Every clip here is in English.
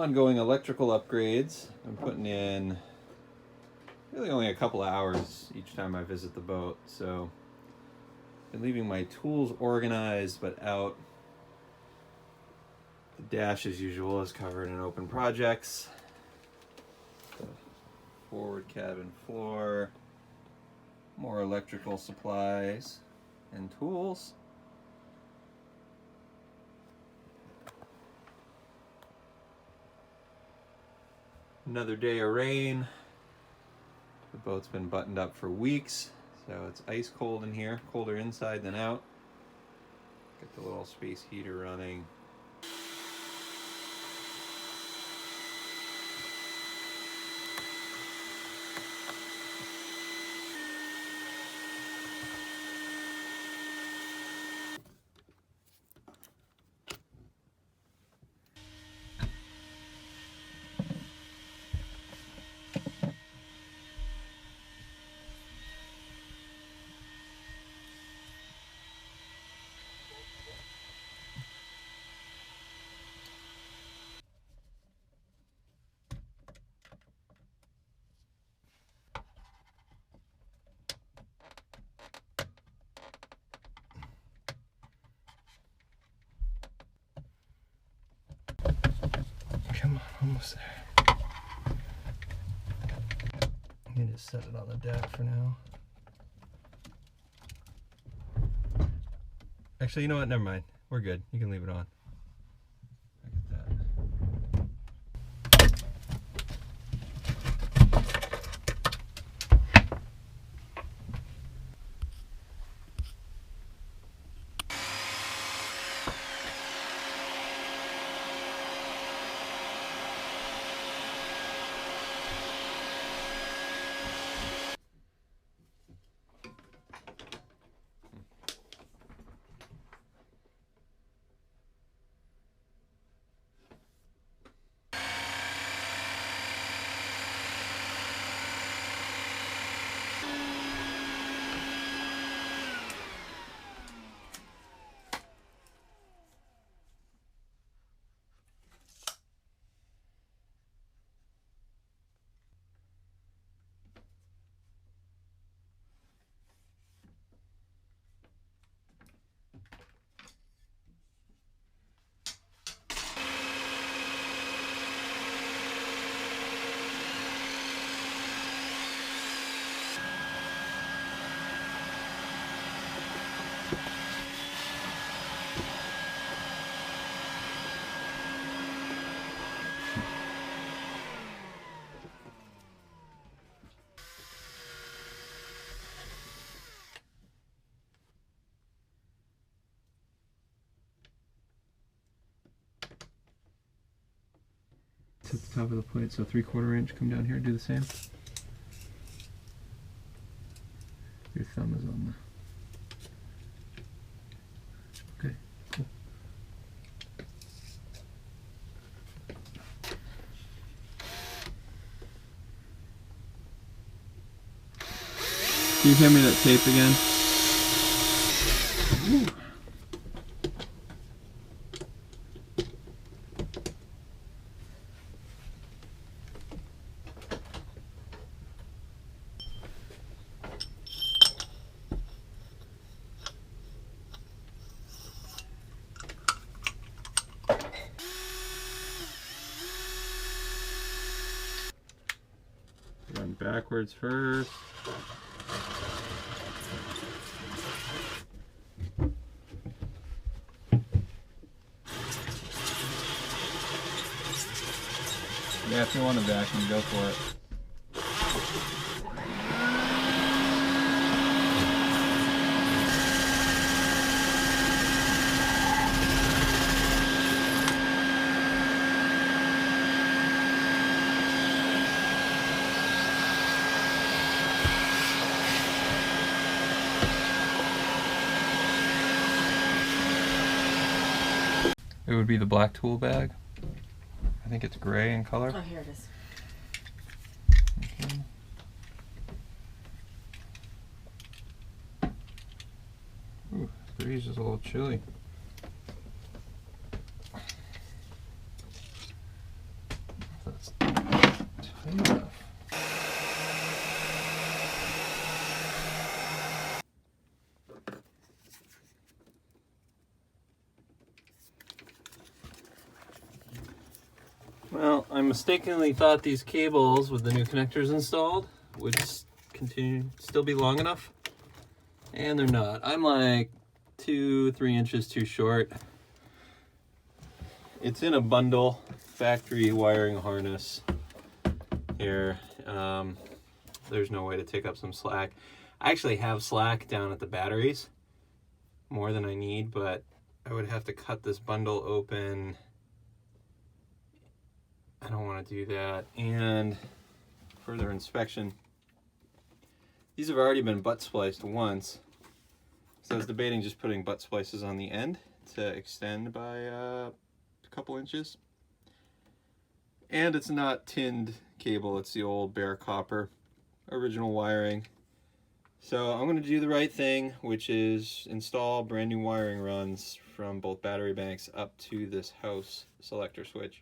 ongoing electrical upgrades. I'm putting in really only a couple of hours each time I visit the boat, so I'm leaving my tools organized but out. The dash, as usual, is covered in open projects. The forward cabin floor, more electrical supplies and tools. Another day of rain. The boat's been buttoned up for weeks, so it's ice cold in here, colder inside than out. Get the little space heater running. Come on, almost there. I need to set it on the deck for now. Actually, you know what? Never mind. We're good. You can leave it on. Look at that. At the top of the plate, so 3/4 inch. Come down here, do the same. Your thumb is on the... Okay, cool. Can you hand me that tape again? Ooh. Run backwards first. Yeah, if you want to vacuum, go for it. It would be the black tool bag. I think it's gray in color. Oh, here it is. Okay. Ooh, the breeze is a little chilly. I mistakenly thought these cables with the new connectors installed would still be long enough, and they're not. I'm like 2-3 inches too short. It's in a bundle, factory wiring harness here. There's no way to take up some slack. I actually have slack down at the batteries, more than I need, but I would have to cut this bundle open. I don't want to do that. And further inspection, these have already been butt spliced once, so I was debating just putting butt splices on the end to extend by a couple inches. And it's not tinned cable, it's the old bare copper original wiring. So I'm going to do the right thing, which is install brand new wiring runs from both battery banks up to this house selector switch.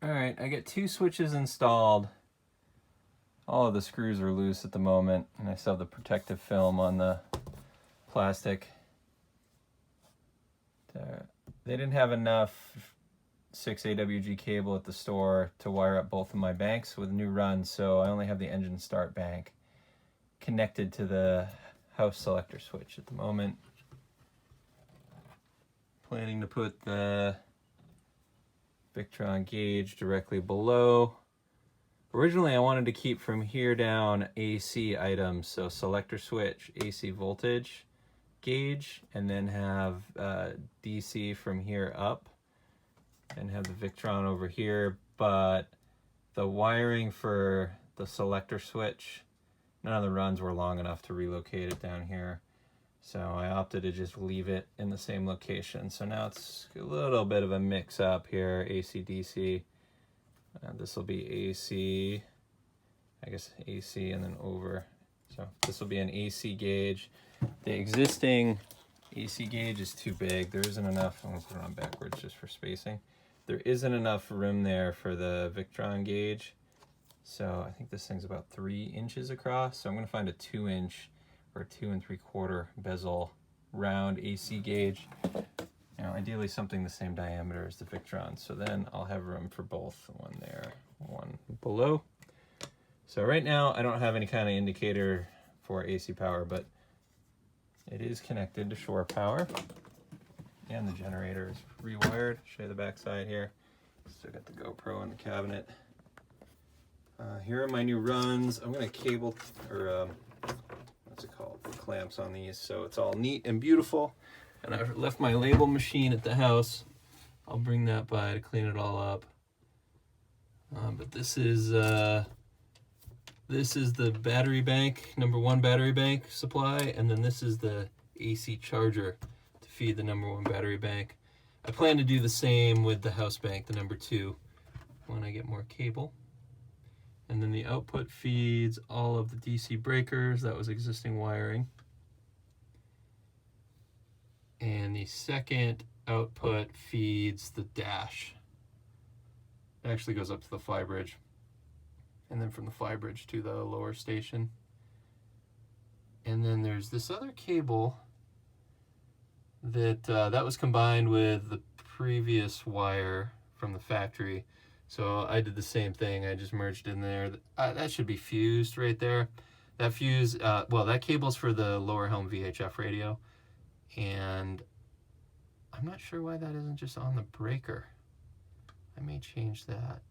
Alright, I get 2 switches installed. All of the screws are loose at the moment, and I still have the protective film on the plastic. They didn't have enough 6 AWG cable at the store to wire up both of my banks with new runs, so I only have the engine start bank connected to the house selector switch at the moment. Planning to put the Victron gauge directly below. Originally I wanted to keep from here down AC items, so selector switch, AC voltage gauge, and then have DC from here up, and have the Victron over here, but the wiring for the selector switch, none of the runs were long enough to relocate it down here. So I opted to just leave it in the same location. So now it's a little bit of a mix up here, AC, DC. This will be AC, I guess AC and then over. So this will be an AC gauge. The existing AC gauge is too big. There isn't enough, I'm gonna put it on backwards just for spacing. There isn't enough room there for the Victron gauge. So I think this thing's about 3 inches across. So I'm gonna find a 2-inch or 2 3/4 bezel round AC gauge. You know, ideally something the same diameter as the Victron. So then I'll have room for both, one there, one below. So right now I don't have any kind of indicator for AC power, but it is connected to shore power. And the generator is rewired. Show you the back side here. Still got the GoPro in the cabinet. Here are my new runs. I'm gonna cable, or what's it called? The clamps on these, so it's all neat and beautiful. And I've left my label machine at the house. I'll bring that by to clean it all up. But this is the battery bank, #1 battery bank supply, and then this is the AC charger to feed the #1 battery bank. I plan to do the same with the house bank, the #2, when I get more cable. And then the output feeds all of the DC breakers. That was existing wiring. And the second output feeds the dash. It actually goes up to the fly bridge. And then from the fly bridge to the lower station. And then there's this other cable that that was combined with the previous wire from the factory. So I did the same thing. I just merged in there. That should be fused right there. That fuse, well, that cable's for the lower helm VHF radio. And I'm not sure why that isn't just on the breaker. I may change that.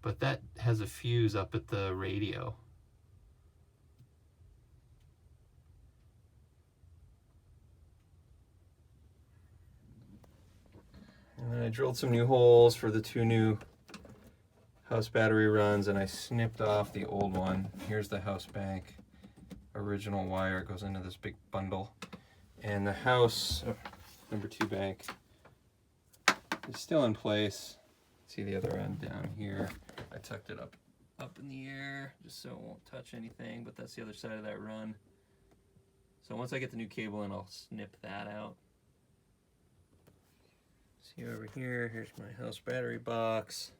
But that has a fuse up at the radio. And then I drilled some new holes for the 2 new house battery runs, and I snipped off the old one. Here's the house bank original wire. It goes into this big bundle. And the house #2 bank is still in place. See the other end down here. I tucked it up in the air just so it won't touch anything, but that's the other side of that run. So once I get the new cable in, I'll snip that out. See over here, here's my house battery box,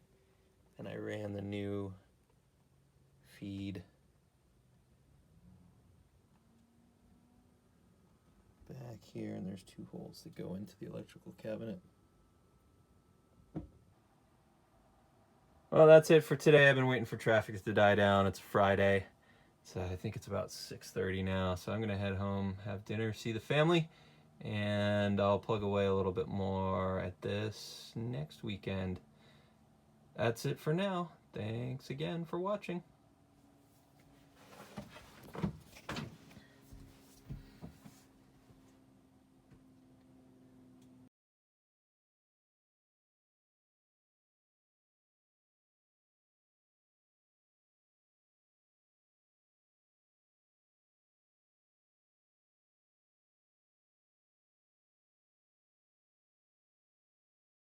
and I ran the new feed back here, and there's 2 holes that go into the electrical cabinet. Well, that's it for today. I've been waiting for traffic to die down. It's Friday, so I think it's about 6:30 now, so I'm gonna head home, have dinner, see the family, and I'll plug away a little bit more at this next weekend. That's it for now. Thanks again for watching.